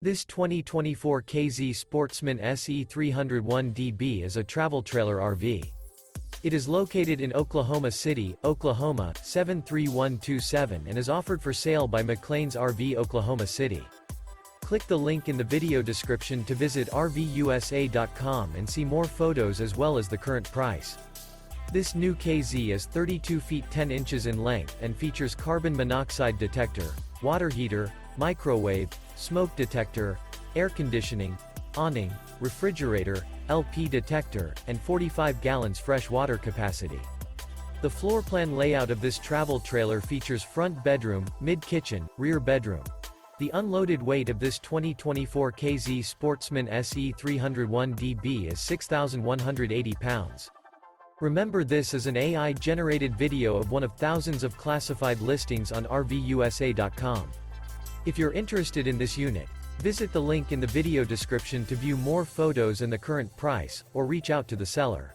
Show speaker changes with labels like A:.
A: This 2024 K-Z Sportsmen SE 301DB is a travel trailer RV. It is located in Oklahoma City, Oklahoma, 73127 and is offered for sale by McClain's RV Oklahoma City. Click the link in the video description to visit RVUSA.com and see more photos as well as the current price. This new K-Z is 32 feet 10 inches in length and features carbon monoxide detector, water heater, microwave, smoke detector, air conditioning, awning, refrigerator, LP detector, and 45 gallons fresh water capacity. The floor plan layout of this travel trailer features front bedroom, mid-kitchen, rear bedroom. The unloaded weight of this 2024 K-Z Sportsmen SE 301DB is 6,180 pounds. Remember, this is an AI-generated video of one of thousands of classified listings on RVUSA.com. If you're interested in this unit, visit the link in the video description to view more photos and the current price, or reach out to the seller.